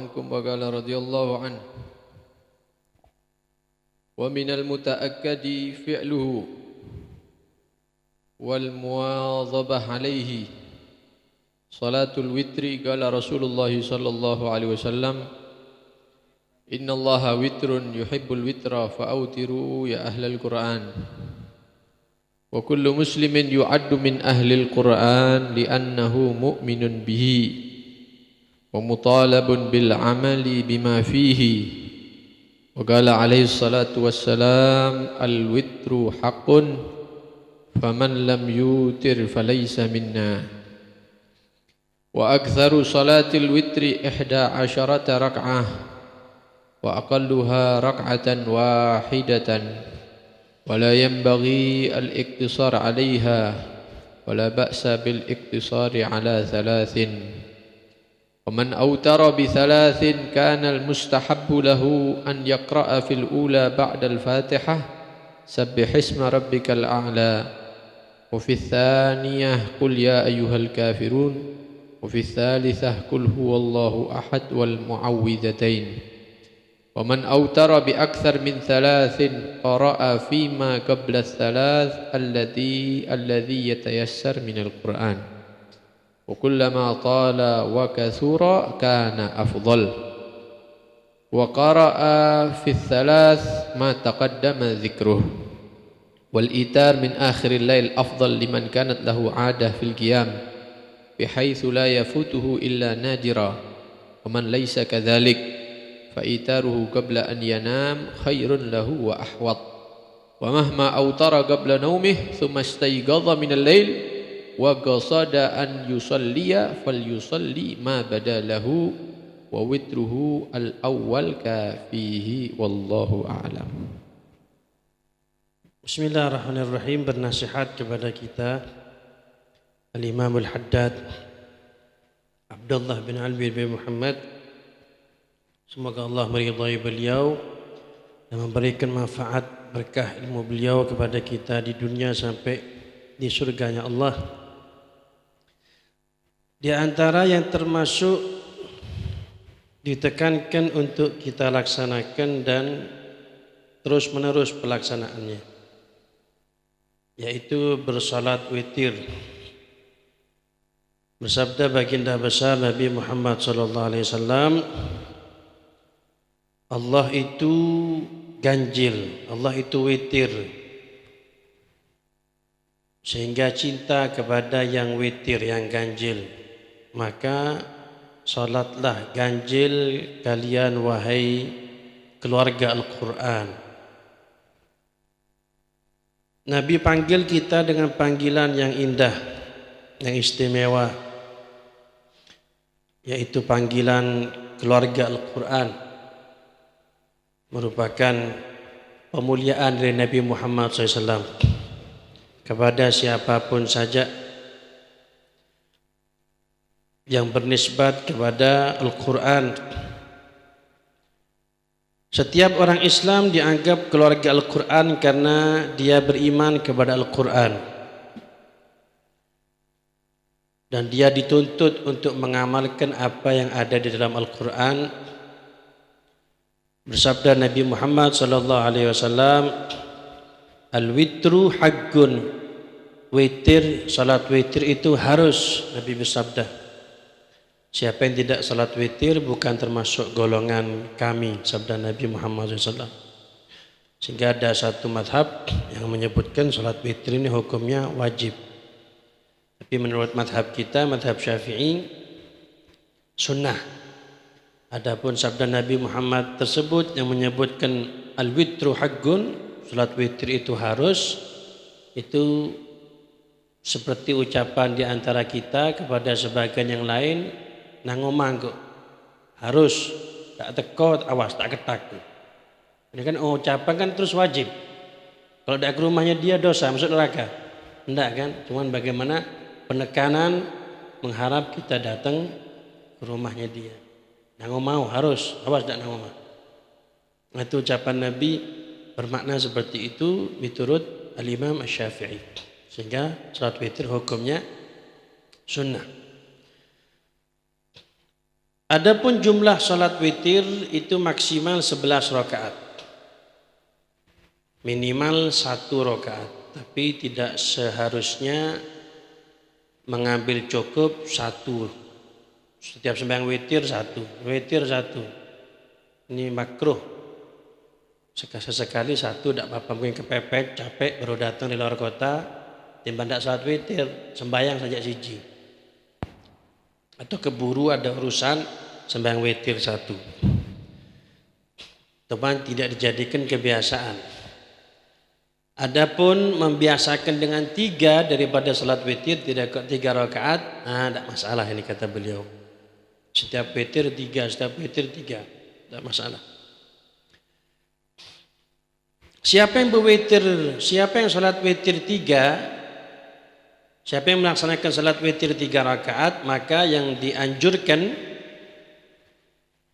عنكم وقال رضي الله عنه ومن المتأكد فعله والمواظبة عليه صلاة الوتر قال رسول الله صلى الله عليه وسلم إن الله وتر يحب الوتر فأوتروا يا أهل القرآن وكل مسلم يعد من أهل القرآن لأنه مؤمن به ومطالب بالعمل بما فيه وقال عليه الصلاة والسلام الوتر حق فمن لم يوتر فليس منا وأكثر صلاة الوتر 11 ركعة وأقلها ركعة واحدة ولا ينبغي الاقتصار عليها ولا بأس بالاقتصار على 3 ومن أوتر ب3 كان المستحب له أن يقرأ في الأولى بعد الفاتحة سبح اسم ربك الأعلى وفي الثانية قل يا أيها الكافرون وفي الثالثة قل هو الله أحد والمعوذتين ومن أوتر بأكثر من 3 قرأ فيما قبل ال3 الذي يتيسر من القرآن وكلما طال وكثر كان أفضل وقرأ في ال3 ما تقدم ذكره والإيتار من آخر الليل أفضل لمن كانت له عادة في القيام بحيث لا يفوته إلا نادرا ومن ليس كذلك فإيتاره قبل أن ينام خير له وأحوط ومهما أوتر قبل نومه ثم استيقظ من الليل وقصد أن يصلي فليصلي ما بدا له ووتره الأول كافيه والله أعلم. Bismillahirrahmanirrahim. Bernasihat kepada kita Al-Imam Al-Haddad Abdullah bin Alwi bin Muhammad, semoga Allah meridai beliau dan memberikan manfaat berkah ilmu beliau kepada kita di dunia sampai di surganya Allah. Di antara yang termasuk ditekankan untuk kita laksanakan dan terus menerus pelaksanaannya, yaitu bersalat witir. Bersabda baginda besar Nabi Muhammad SAW, Allah itu ganjil, Allah itu witir, sehingga cinta kepada yang witir, yang ganjil. Maka salatlah ganjil kalian wahai keluarga Al-Quran. Nabi panggil kita dengan panggilan yang indah, yang istimewa, yaitu panggilan keluarga Al-Quran. Merupakan pemuliaan dari Nabi Muhammad SAW kepada siapapun saja yang bernisbat kepada Al-Quran. Setiap orang Islam dianggap keluarga Al-Quran karena dia beriman kepada Al-Quran dan dia dituntut untuk mengamalkan apa yang ada di dalam Al-Quran. Bersabda Nabi Muhammad SAW, al-witru haqqun, witir, salat witir itu harus. Nabi bersabda, siapa yang tidak salat witir bukan termasuk golongan kami, sabda Nabi Muhammad SAW. Sehingga ada satu madhab yang menyebutkan salat witir ini hukumnya wajib. Tapi menurut madhab kita, madhab Syafi'i, sunnah. Adapun sabda Nabi Muhammad tersebut yang menyebutkan al-witru haqqun, salat witir itu harus, itu seperti ucapan di antara kita kepada sebagian yang lain, nang omah kok harus, tak teko awas tak ketak. Ini kan ucapan kan terus wajib. Kalau tidak ke rumahnya dia dosa, masuk neraka. Tidak kan? Cuman bagaimana penekanan mengharap kita datang ke rumahnya dia. Nang omah harus, awas tak nang omah. Nah, itu ucapan Nabi bermakna seperti itu menurut Al-Imam Asy-Syafi'i. Sehingga salat witir hukumnya sunnah. Adapun jumlah salat witir itu maksimal 11 rakaat. Minimal 1 rakaat, tapi tidak seharusnya mengambil cukup 1. Setiap sembahyang witir 1, witir 1. Ini makruh. Sekali 1 tidak apa-apa, mungkin kepepet, capek baru datang di luar kota, timbang tidak salat witir, sembahyang saja siji. Atau keburu ada urusan, sembahyang witir 1. Teman tidak dijadikan kebiasaan. Adapun membiasakan dengan 3 daripada salat witir, tidak 3 rakaat, tidak masalah ini kata beliau. Setiap witir 3, setiap witir 3, tidak masalah. Siapa yang berwitir, siapa yang salat witir 3, siapa yang melaksanakan salat witir 3 rakaat, maka yang dianjurkan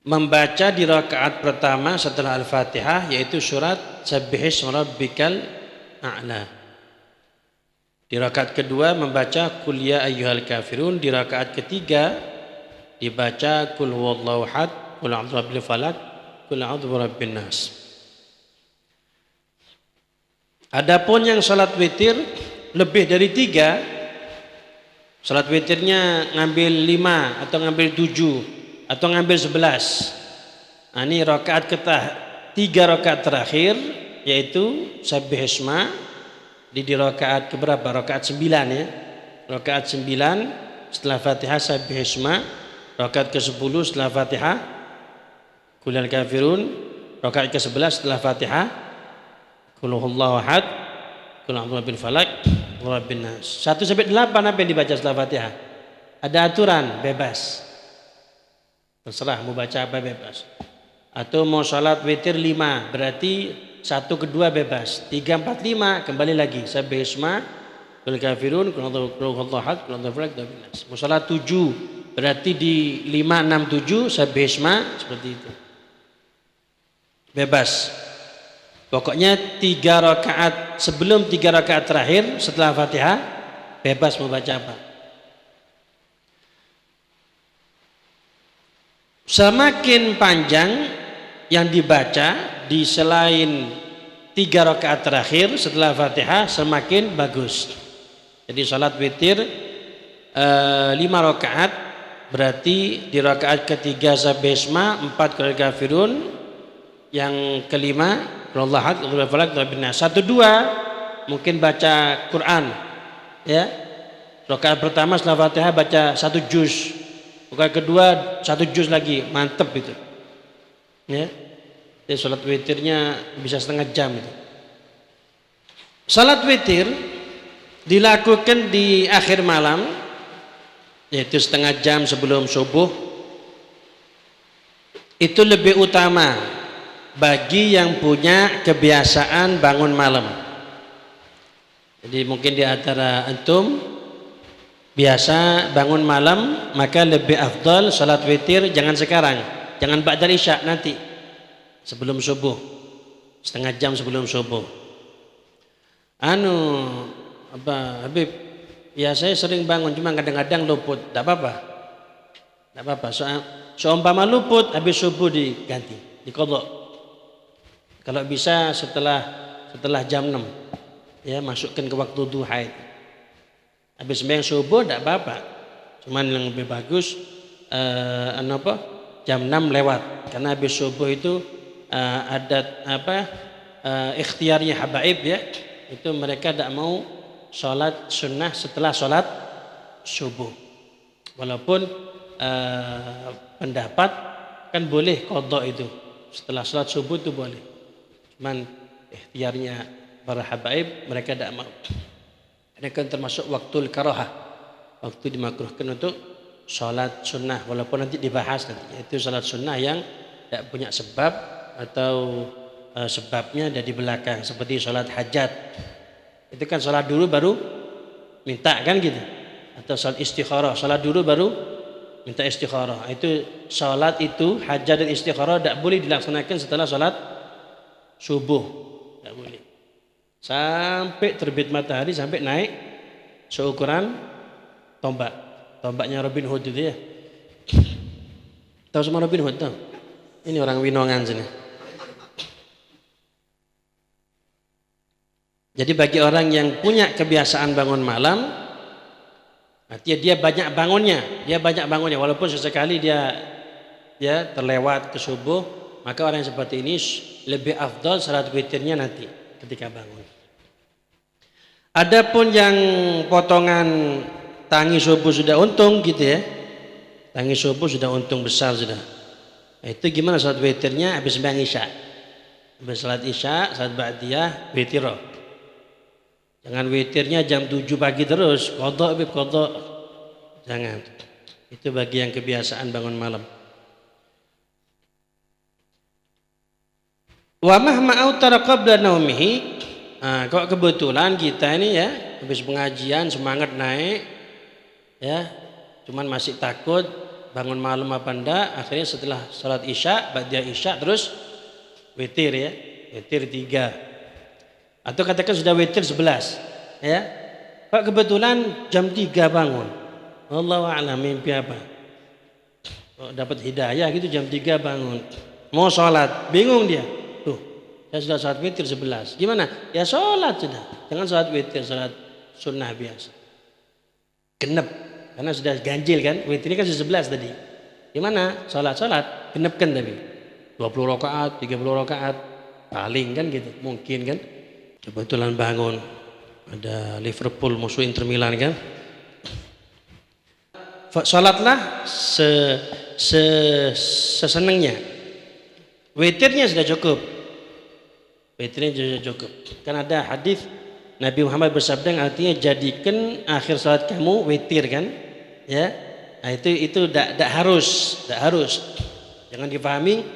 membaca di rakaat pertama setelah Al-Fatihah yaitu surat Sabbihisma Rabbikal A'la. Di rakaat kedua membaca Qul ya ayyuhal kafirun. Di rakaat ketiga dibaca Qul huwallahu ahad, Qul a'udzu birabbil falaq, Qul a'udzu birabbin nas. Adapun yang salat witir lebih dari 3, salat witirnya ngambil 5 atau ngambil 7 atau ngambil 11. Ini rakaat 3 rakaat terakhir yaitu Sabbihisma di rakaat keberapa? Rakaat 9 ya. Rakaat 9 setelah Fatihah Sabbihisma, rakaat ke-10 setelah Fatihah Qul ya kafirun, rakaat ke-11 setelah Fatihah Qul huwallahu ahad, Qul a'udzu birabbil falaq, Qul rabbin nas. 1 sampai 8 apa yang dibaca setelah Fatihah? Ada aturan, bebas. Terserah mau baca apa bebas. Atau mau salat witir 5, berarti 1 kedua bebas. 3 4 5 kembali lagi Sabbihisma, Qul kafirun, Qul huwallahu ahad, Qul a'udzu birabbil falaq. Mau salat 7 berarti di 5 6 7 Sabbihisma seperti itu. Bebas. Pokoknya 3 rakaat sebelum 3 rakaat terakhir setelah Fatihah bebas mau baca apa. Semakin panjang yang dibaca di selain 3 rakaat terakhir setelah Fatihah semakin bagus. Jadi salat witir 5 rakaat berarti di rakaat ketiga Sabbihisma, 4 Qul kafirun, yang kelima Allahu ahad, Allahu falaq, Rabbin nas. 1 2 mungkin baca Quran ya. Rakaat pertama setelah Fatihah baca 1 juz. Rakaat kedua 1 juz lagi, mantep itu. Ya. Jadi salat witirnya bisa setengah jam itu. Salat witir dilakukan di akhir malam yaitu setengah jam sebelum subuh. Itu lebih utama bagi yang punya kebiasaan bangun malam. Jadi mungkin di antara antum biasa bangun malam, maka lebih afdal salat witir jangan sekarang, jangan ba'da isya, nanti sebelum subuh, setengah jam sebelum subuh. Habib, ya saya sering bangun cuma kadang-kadang luput, tidak apa-apa, tidak apa-apa. Seumpama luput habis subuh diganti, diqadha. Kalau bisa setelah jam 6 ya, masukkan ke waktu duha itu. Habis sembahyang subuh tidak apa-apa. Cuman yang lebih bagus jam 6 lewat, karena habis subuh itu adat ikhtiarnya habaib ya. Itu mereka tidak mau sholat sunnah setelah sholat subuh. Walaupun pendapat kan boleh qadha itu. Setelah sholat subuh itu boleh. Cuman ikhtiarnya para habaib mereka tidak mau. Ini kan termasuk waktu karahah, waktu dimakruhkan untuk sholat sunnah, walaupun nanti dibahas nanti. Itu sholat sunnah yang tidak punya sebab atau sebabnya ada di belakang, seperti sholat hajat. Itu kan sholat dulu baru minta kan gitu. Atau sholat istikharah, sholat dulu baru minta istikharah. Itu sholat itu hajat dan istikharah tidak boleh dilaksanakan setelah sholat subuh, tidak boleh. Sampai terbit matahari, sampai naik seukuran tombak. Tombaknya Robin Hood itu ya. Tahu sama Robin Hood tahu? Ini orang Winongan sini. Jadi bagi orang yang punya kebiasaan bangun malam, artinya dia banyak bangunnya, walaupun sesekali dia terlewat ke subuh, maka orang yang seperti ini lebih afdal salat witirnya nanti ketika bangun. Adapun yang potongan tangi subuh sudah untung gitu ya, tangi subuh sudah untung besar sudah. Itu gimana salat witirnya habis sembahyang isya? Habis salat isya, salat ba'diyah, witir. Jangan witirnya jam 7 pagi terus, qadha. Jangan. Itu bagi yang kebiasaan bangun malam. Wa mahma autara qabla naumihi. Kok kebetulan kita ini ya habis pengajian semangat naik ya, cuman masih takut bangun malam apa enggak, akhirnya setelah salat isya, ba'da isya terus witir ya, witir 3. Atau katakan sudah witir 11 ya. Kok kebetulan jam 3 bangun. Wallahu a'lam mimpi apa. Kok dapat hidayah gitu jam 3 bangun. Mau sholat, bingung dia. Tuh, saya sudah salat witir 11. Gimana? Ya sholat sudah. Jangan salat witir, salat sunnah biasa. Genep. Karena sudah ganjil kan. Witirnya kan sudah 11 tadi. Gimana? Sholat, genepkan tapi. 20 rakaat, 30 rakaat. Paling kan gitu. Mungkin kan. Kebetulan bangun ada Liverpool musuh Inter Milan kan. Salatlah sesenengnya. Witirnya sudah cukup. Kan ada hadis Nabi Muhammad bersabda yang artinya jadikan akhir salat kamu witir kan. Ya. Nah, itu tidak harus. Jangan dipahami,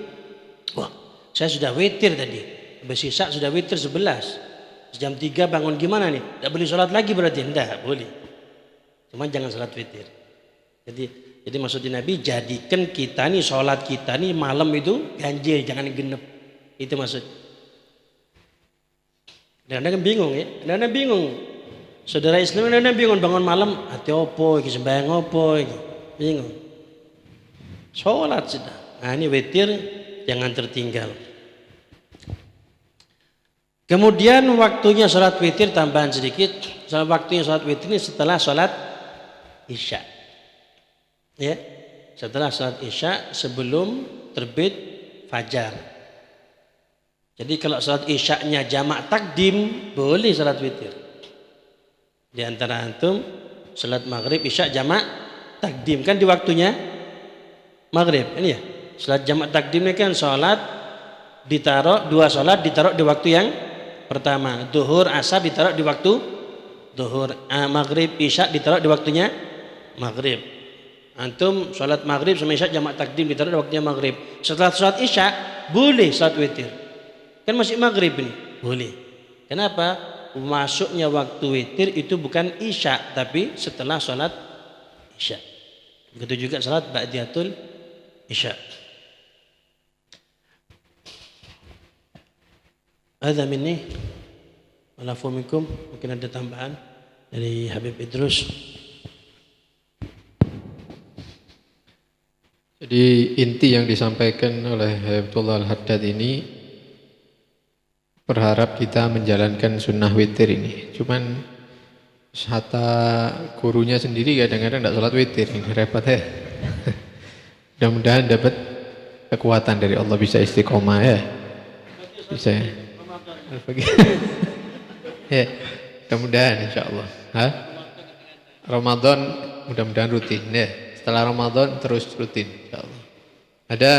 wah, saya sudah witir tadi. Habis isya sudah witir 11. Jam 3 bangun gimana nih? Tidak boleh sholat lagi berarti? Tidak boleh. Cuma jangan sholat witir. Jadi maksudnya Nabi jadikan kita nih sholat kita nih malam itu ganjil, jangan genep. Itu maksud. Kadang-kadang bingung ya. Kadang-kadang bingung. Saudara Islam kadang-kadang bingung bangun malam hati opo, sembahyang opo, bingung. Sholat sudah. Nah ini witir jangan tertinggal. Kemudian waktunya sholat witir tambahan sedikit. Waktunya sholat witir ini setelah sholat isya. Ya, setelah sholat isya sebelum terbit fajar. Jadi kalau sholat isyanya jamak takdim boleh sholat witir. Di antara antum sholat maghrib isya jamak takdim kan di waktunya maghrib. Ini ya, sholat jamak takdim ini kan sholat ditaruh dua sholat ditaruh di waktu yang pertama, duhur, asar ditaruh di waktu duhur, maghrib, isya ditaruh di waktunya maghrib. Antum sholat maghrib sama isya jamak takdim ditaruh di waktunya maghrib. Setelah sholat isya boleh sholat witir. Kan masih maghrib ini, boleh. Kenapa? Masuknya waktu witir itu bukan isya tapi setelah sholat isya. Begitu juga sholat ba'diyatul isya. Hadza minni walafu minkum. Mungkin ada tambahan dari Habib Idrus. Jadi inti yang disampaikan oleh Habibullah Al-Haddad ini berharap kita menjalankan sunnah witir ini. Cuman kata gurunya sendiri kadang-kadang tidak sholat witir, ini repot ya. Mudah-mudahan dapat kekuatan dari Allah, bisa istiqomah ya. Bisa ya. Ya, mudah-mudahan insyaallah. Ramadan mudah-mudahan rutin ya. Setelah Ramadan terus rutin insyaallah. Ada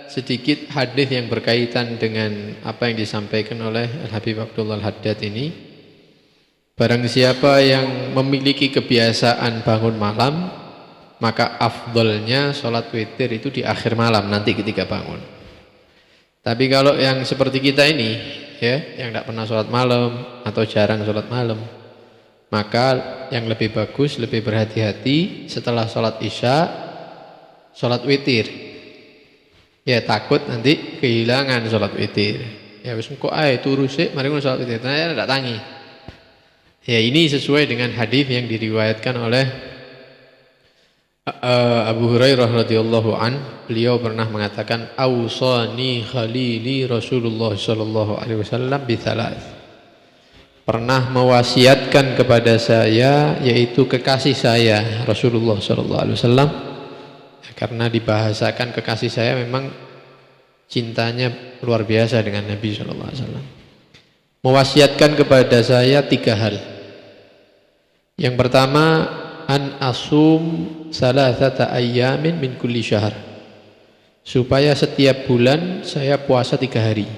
sedikit hadis yang berkaitan dengan apa yang disampaikan oleh Al-Habib Abdullah Al-Haddad ini. Barang siapa yang memiliki kebiasaan bangun malam, maka afdolnya sholat witir itu di akhir malam nanti ketika bangun. Tapi kalau yang seperti kita ini ya, yang tidak pernah sholat malam atau jarang sholat malam, maka yang lebih bagus, lebih berhati-hati setelah sholat isya sholat witir. Ya takut nanti kehilangan sholat witir. Ya wis engko ae turu sik mari ngono sholat witir. Nah, tidak tangi. Ya ini sesuai dengan hadis yang diriwayatkan oleh Abu Hurairah radhiyallahu an, beliau pernah mengatakan ausani khalili Rasulullah sallallahu alaihi wasallam bi thalath. Pernah mewasiatkan kepada saya, yaitu kekasih saya Rasulullah sallallahu alaihi wasallam. Karena dibahasakan kekasih saya memang cintanya luar biasa dengan Nabi sallallahu alaihi wasallam. Mewasiatkan kepada saya 3 hal. Yang pertama, an asum salasata ayyamin min kulli syahr, supaya setiap bulan saya puasa 3 hari.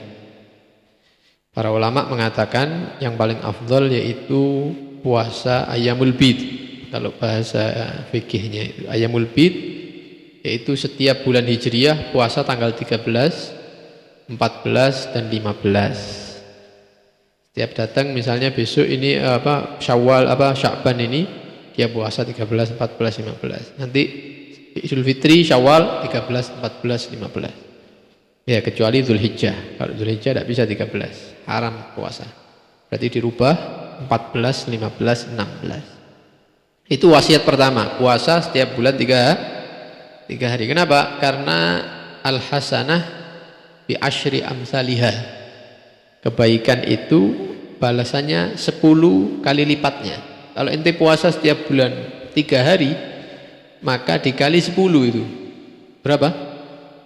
Para ulama mengatakan yang paling afdal yaitu puasa ayyamul bid. Kalau bahasa fikihnya itu ayyamul bid, yaitu setiap bulan hijriyah puasa tanggal 13, 14 dan 15. Setiap datang misalnya besok ini Syawal Sya'ban ini dia puasa 13, 14, 15. Nanti Idul Fitri Syawal 13, 14, 15. Ya, kecuali Dzulhijjah. Kalau Dzulhijjah tidak bisa 13, haram puasa. Berarti dirubah 14, 15, 16. Itu wasiat pertama, puasa setiap bulan 3 hari. Kenapa? Karena al-hasanah bi asyri amsalihah. Kebaikan itu balasannya 10 kali lipatnya. Kalau ente puasa setiap bulan 3 hari, maka dikali 10 itu berapa?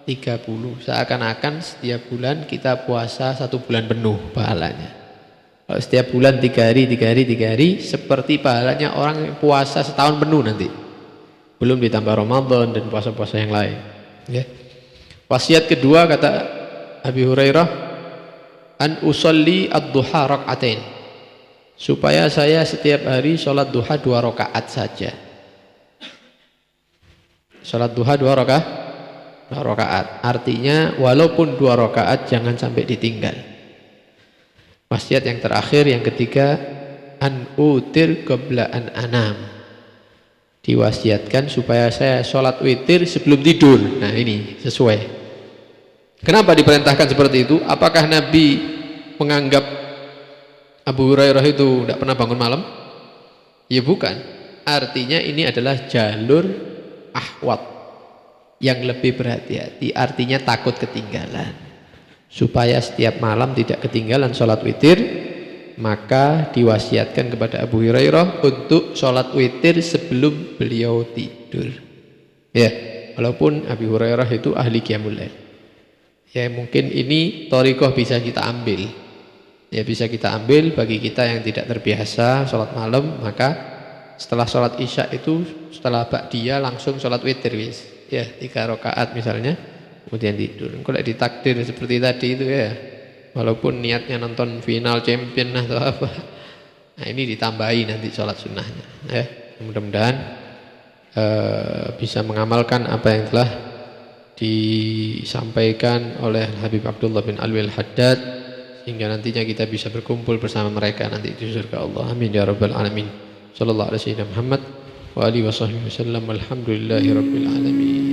30. Seakan-akan setiap bulan kita puasa 1 bulan penuh pahalanya. Kalau setiap bulan 3 hari, seperti pahalanya orang yang puasa setahun penuh nanti. Belum ditambah Ramadan dan puasa-puasa yang lain. Ya. Wasiat kedua kata Abi Hurairah, an usolli ad-duha rak'atain, supaya saya setiap hari sholat duha 2 rakaat saja. Sholat duha 2 rakaat. Artinya walaupun 2 rakaat jangan sampai ditinggal. Wasiat yang terakhir, yang ketiga, an utir qabla an anam. Diwasiatkan supaya saya sholat witir sebelum tidur. Nah ini sesuai. Kenapa diperintahkan seperti itu? Apakah Nabi menganggap Abu Hurairah itu tidak pernah bangun malam? Ya bukan. Artinya ini adalah jalur ahwat yang lebih berhati-hati. Artinya takut ketinggalan. Supaya setiap malam tidak ketinggalan sholat witir, maka diwasiatkan kepada Abu Hurairah untuk sholat witir sebelum beliau tidur. Ya, walaupun Abu Hurairah itu ahli qiyamul lail. Ya mungkin ini thariqah bisa kita ambil. Ya bisa kita ambil bagi kita yang tidak terbiasa sholat malam, maka setelah sholat isya itu, setelah ba'diyah langsung sholat witir wis. Ya 3 rakaat misalnya, kemudian tidur. Kalau ditakdir seperti tadi itu ya, walaupun niatnya nonton final champion atau apa, nah ini ditambahi nanti sholat sunnahnya. Ya mudah-mudahan bisa mengamalkan apa yang telah disampaikan oleh Habib Abdullah bin Alwi Al-Haddad, sehingga nantinya kita bisa berkumpul bersama mereka nanti di surga Allah. Amin ya rabbal alamin. Sallallahu alaihi wasallam Muhammad wa alihi wasallam. Alhamdulillahi rabbil alamin.